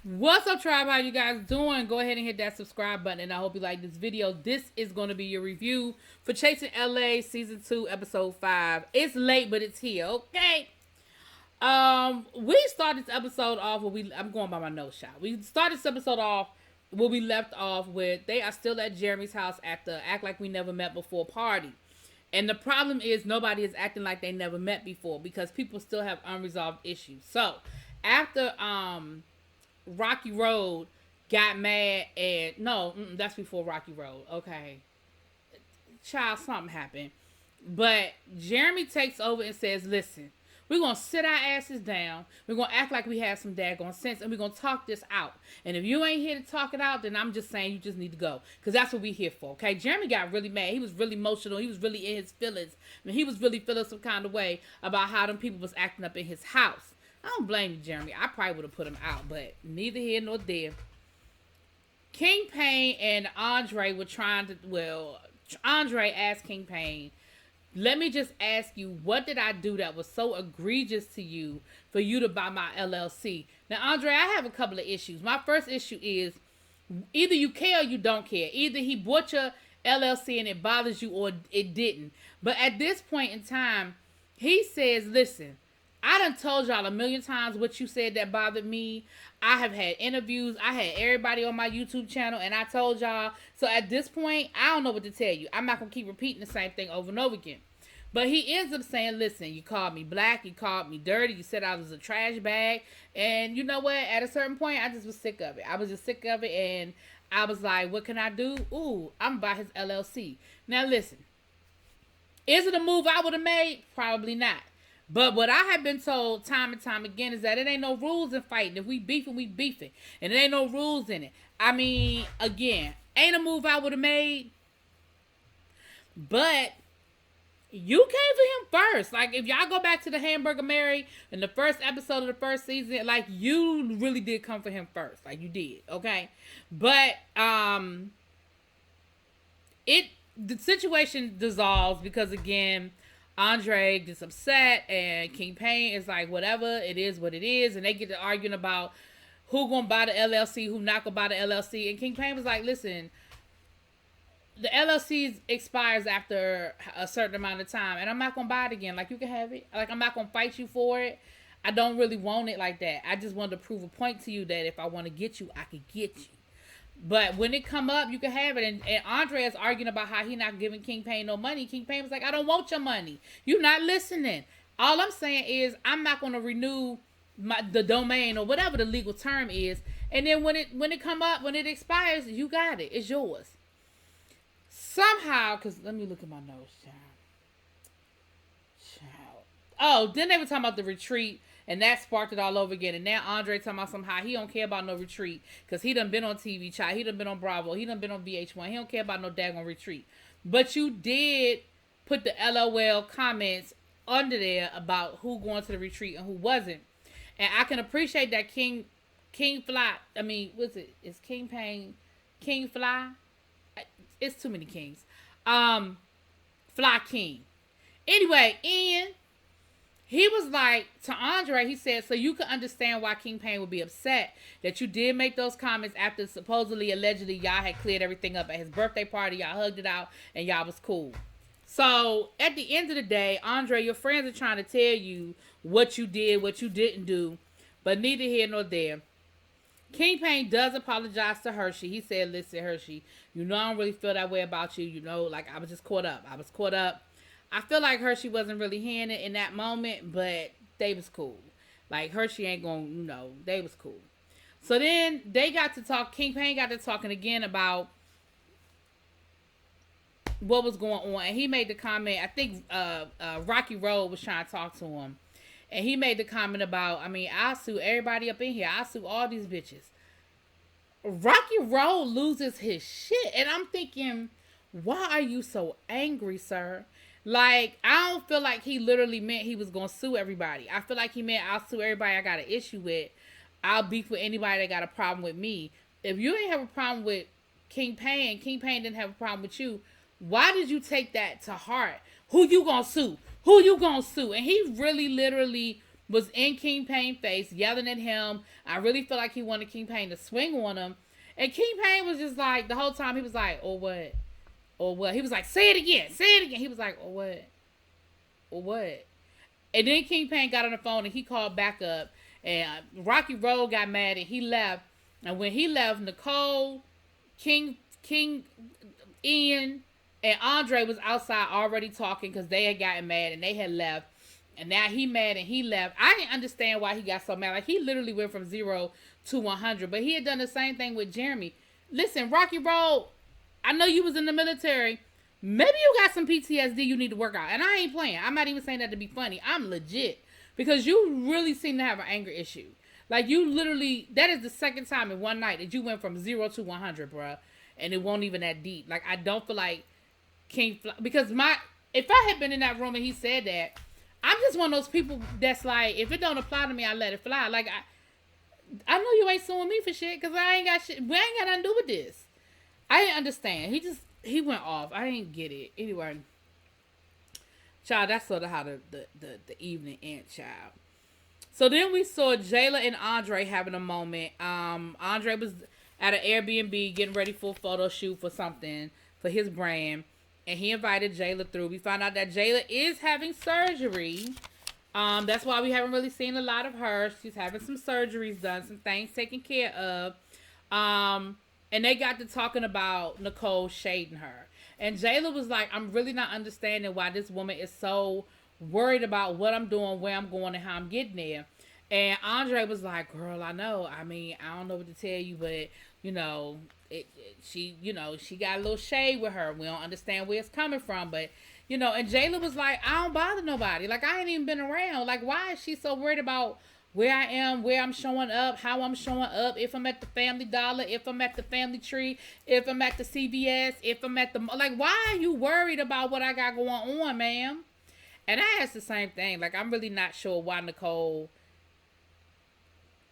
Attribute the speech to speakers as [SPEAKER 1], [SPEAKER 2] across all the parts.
[SPEAKER 1] What's up, tribe? How you guys doing? Go ahead and hit that subscribe button, and I hope you like this video. This is going to be your review for Chasing LA Season 2, Episode 5. It's late, but it's here, okay? We started this episode off I'm going by my notes, shot. We started this episode off where we left off with they are still at Jeremy's house at the Act Like We Never Met Before party. And the problem is nobody is acting like they never met before because people still have unresolved issues. So, after, Rocky Road got mad and that's before Rocky Road. Okay, child, something happened, but Jeremy takes over and says, "Listen, we're gonna sit our asses down. We're gonna act like we have some daggone sense, and we're gonna talk this out. And if you ain't here to talk it out, then I'm just saying you just need to go, because that's what we here for." Okay, Jeremy got really mad. He was really emotional. He was really in his feelings. I mean, he was really feeling some kind of way about how them people was acting up in his house. I don't blame you, Jeremy. I probably would have put him out, but neither here nor there. King Payne and Andre were trying to, Andre asked King Payne, "Let me just ask you, what did I do that was so egregious to you for you to buy my LLC?" Now, Andre, I have a couple of issues. My first issue is either you care or you don't care. Either he bought your LLC and it bothers you or it didn't. But at this point in time, he says, "Listen, I done told y'all a million times what you said that bothered me. I have had interviews. I had everybody on my YouTube channel, and I told y'all. So at this point, I don't know what to tell you. I'm not going to keep repeating the same thing over and over again." But he ends up saying, "Listen, you called me black. You called me dirty. You said I was a trash bag. And you know what? At a certain point, I just was sick of it. I was just sick of it, and I was like, what can I do? Ooh, I'm by his LLC. Now, listen. Is it a move I would have made? Probably not. But what I have been told time and time again is that it ain't no rules in fighting. If we beefing, we beefing. And there ain't no rules in it. I mean, again, ain't a move I would have made. But you came for him first. Like, if y'all go back to the Hamburger Mary in the first episode of the first season, like, you really did come for him first. Like, you did, okay? But, the situation dissolves because, again, Andre gets upset and King Payne is like, whatever, it is what it is. And they get to arguing about who gonna buy the LLC, who not gonna buy the LLC. And King Payne was like, listen, the LLC expires after a certain amount of time, and I'm not gonna buy it again. Like, you can have it. Like, I'm not gonna fight you for it. I don't really want it like that. I just wanted to prove a point to you that if I want to get you, I could get you. But when it come up, you can have it. And Andre is arguing about how he not giving King Payne no money. King Payne was like, I don't want your money. You're not listening. All I'm saying is I'm not going to renew the domain or whatever the legal term is. And then when it come up, when it expires, you got it. It's yours. Somehow, because let me look at my notes, child. Oh, then they were talking about the retreat. And that sparked it all over again. And now Andre talking about somehow he don't care about no retreat. Because he done been on TV, child. He done been on Bravo. He done been on VH1. He don't care about no daggone retreat. But you did put the LOL comments under there about who going to the retreat and who wasn't. And I can appreciate that King Fly. I mean, what's it? Is King Payne King Fly? It's too many kings. Fly King. Anyway, Ian, he was like, to Andre, he said, so you can understand why King Payne would be upset that you did make those comments after supposedly, allegedly, y'all had cleared everything up at his birthday party. Y'all hugged it out and y'all was cool. So at the end of the day, Andre, your friends are trying to tell you what you did, what you didn't do, but neither here nor there. King Payne does apologize to Hershey. He said, listen, Hershey, you know I don't really feel that way about you. You know, like, I was just caught up. I feel like Hershey wasn't really hearing it in that moment, but they was cool. Like, Hershey ain't gonna, they was cool. So then they got to talk. King Payne got to talking again about what was going on. And he made the comment, I think Rocky Road was trying to talk to him. And he made the comment about, I mean, I'll sue everybody up in here. I'll sue all these bitches. Rocky Road loses his shit. And I'm thinking, why are you so angry, sir? Like, I don't feel like he literally meant he was going to sue everybody. I feel like he meant I'll sue everybody I got an issue with. I'll beef with anybody that got a problem with me. If you ain't have a problem with King Payne didn't have a problem with you, why did you take that to heart? Who you going to sue? Who you going to sue? And he really literally was in King Payne's face, yelling at him. I really feel like he wanted King Payne to swing on him. And King Payne was just like, the whole time, he was like, or what? Or what? He was like, say it again. Say it again. He was like, or what? Or what? And then King Payne got on the phone and he called back up. And Rocky Road got mad and he left. And when he left, Nicole, King Ian, and Andre was outside already talking because they had gotten mad and they had left. And now he mad and he left. I didn't understand why he got so mad. Like, he literally went from 0 to 100. But he had done the same thing with Jeremy. Listen, Rocky Road, I know you was in the military. Maybe you got some PTSD you need to work out. And I ain't playing. I'm not even saying that to be funny. I'm legit. Because you really seem to have an anger issue. Like, you literally, that is the second time in one night that you went from 0 to 100, bruh. And it won't even that deep. Like, I don't feel like because if I had been in that room and he said that, I'm just one of those people that's like, if it don't apply to me, I let it fly. Like, I know you ain't suing me for shit because I ain't got shit. We ain't got nothing to do with this. I didn't understand. He went off. I didn't get it. Anyway, child, that's sort of how the evening ended, child. So then we saw Jayla and Andre having a moment. Andre was at an Airbnb getting ready for a photo shoot for something for his brand. And he invited Jayla through. We found out that Jayla is having surgery. That's why we haven't really seen a lot of her. She's having some surgeries done, some things taken care of. And they got to talking about Nicole shading her. And Jayla was like, I'm really not understanding why this woman is so worried about what I'm doing, where I'm going, and how I'm getting there. And Andre was like, girl, I know. I mean, I don't know what to tell you, but, you know, she got a little shade with her. We don't understand where it's coming from, but, you know, and Jayla was like, I don't bother nobody. Like, I ain't even been around. Like, why is she so worried about where I am, where I'm showing up, how I'm showing up, if I'm at the Family Dollar, if I'm at the Family Tree, if I'm at the CVS, if I'm at the, like, why are you worried about what I got going on, ma'am? And I asked the same thing. Like, I'm really not sure why Nicole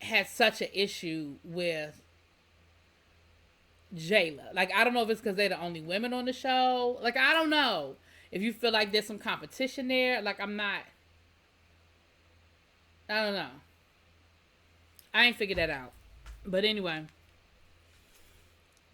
[SPEAKER 1] has such an issue with Jayla. Like, I don't know if it's because they're the only women on the show. Like, I don't know if you feel like there's some competition there. Like, I don't know. I ain't figured that out. But anyway.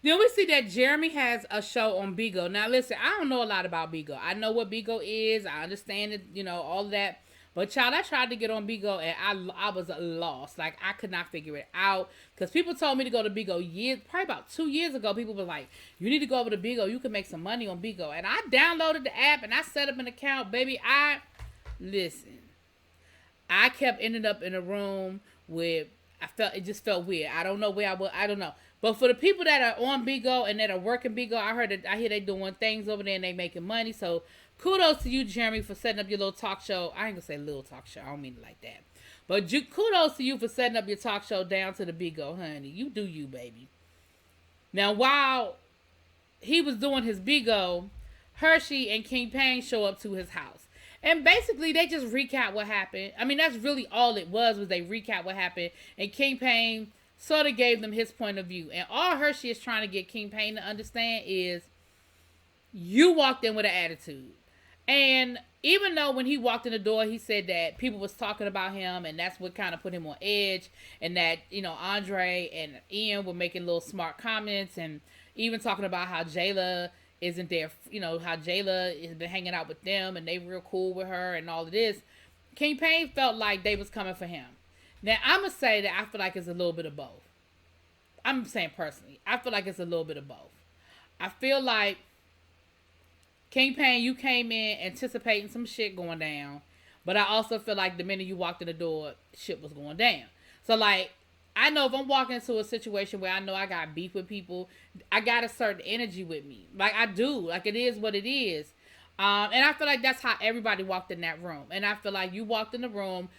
[SPEAKER 1] Then we see that Jeremy has a show on Bigo. Now, listen, I don't know a lot about Bigo. I know what Bigo is. I understand it, you know, all of that. But, child, I tried to get on Bigo, and I was lost. Like, I could not figure it out. Because people told me to go to Bigo probably about 2 years ago. People were like, you need to go over to Bigo. You can make some money on Bigo. And I downloaded the app, and I set up an account. Baby, listen. I kept ending up in a room where it just felt weird. I don't know where I don't know. But for the people that are on Bigo and that are working Bigo, I hear they doing things over there and they making money. So kudos to you, Jeremy, for setting up your little talk show. I ain't gonna say little talk show. I don't mean it like that. But kudos to you for setting up your talk show down to the Bigo, honey. You do you, baby. Now, while he was doing his Bigo, Hershey and King Payne show up to his house. And basically, they just recap what happened. I mean, that's really all it was they recap what happened. And King Payne sort of gave them his point of view. And all Hershey is trying to get King Payne to understand is you walked in with an attitude. And even though when he walked in the door, he said that people was talking about him and that's what kind of put him on edge. And that, you know, Andre and Ian were making little smart comments and even talking about how Jayla isn't there, you know, how Jayla has been hanging out with them and they real cool with her and all of this. King Payne felt like they was coming for him. Now, I'm going to say that I feel like it's a little bit of both. I'm saying personally, I feel like it's a little bit of both. I feel like King Payne, you came in anticipating some shit going down, but I also feel like the minute you walked in the door, shit was going down. So, like, I know if I'm walking into a situation where I know I got beef with people, I got a certain energy with me. Like, I do. Like, it is what it is. And I feel like that's how everybody walked in that room. And I feel like you walked in the room,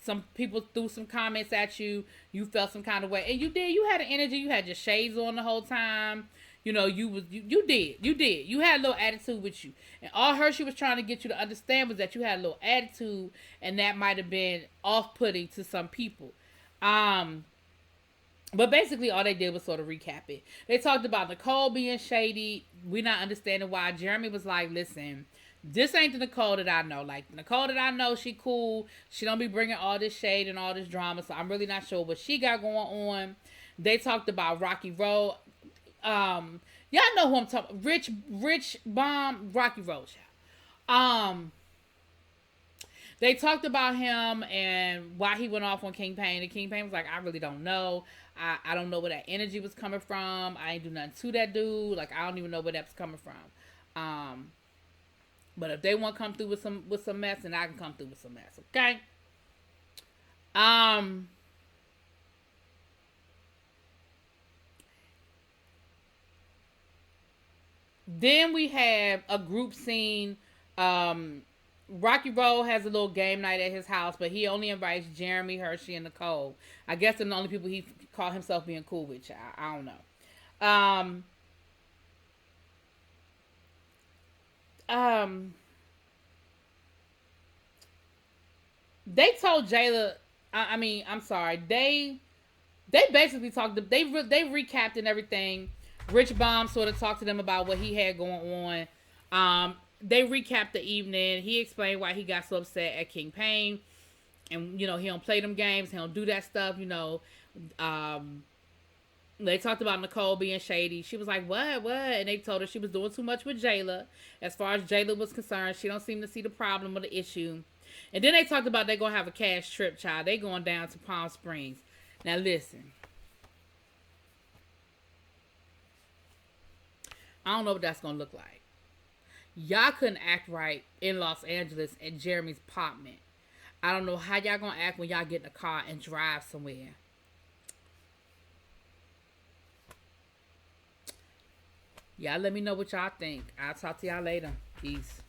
[SPEAKER 1] some people threw some comments at you, you felt some kind of way. And you did. You had an energy. You had your shades on the whole time. You know, you did. You had a little attitude with you. And all Hershey was trying to get you to understand was that you had a little attitude, and that might have been off-putting to some people. But basically all they did was sort of recap it. They talked about Nicole being shady. We're not understanding why. Jeremy was like, listen, This ain't the Nicole that I know. Like, the Nicole that I know, she cool. She don't be bringing all this shade and all this drama. So I'm really not sure what she got going on. They talked about Rocky Road. Y'all know who I'm talking. Rich Bomb, Rocky Road. They talked about him and why he went off on King Payne. And King Payne was like, I really don't know. I don't know where that energy was coming from. I ain't do nothing to that dude. Like, I don't even know where that's coming from. But if they want to come through with some mess, then I can come through with some mess. Okay. Then we have a group scene. Rocky Road has a little game night at his house, but he only invites Jeremy, Hershey, and Nicole. I guess they're the only people he called himself being cool with. I don't know. They told Jayla. I'm sorry. They basically talked. They recapped and everything. Rich Bomb sort of talked to them about what he had going on. They recapped the evening. He explained why he got so upset at King Payne, and he don't play them games. He don't do that stuff. They talked about Nicole being shady. She was like, what? And they told her she was doing too much with Jayla. As far as Jayla was concerned, she don't seem to see the problem or the issue. And then they talked about they going to have a cash trip, child. They going down to Palm Springs. Now, listen. I don't know what that's going to look like. Y'all couldn't act right in Los Angeles at Jeremy's apartment. I don't know how y'all going to act when y'all get in a car and drive somewhere. Y'all let me know what y'all think. I'll talk to y'all later. Peace.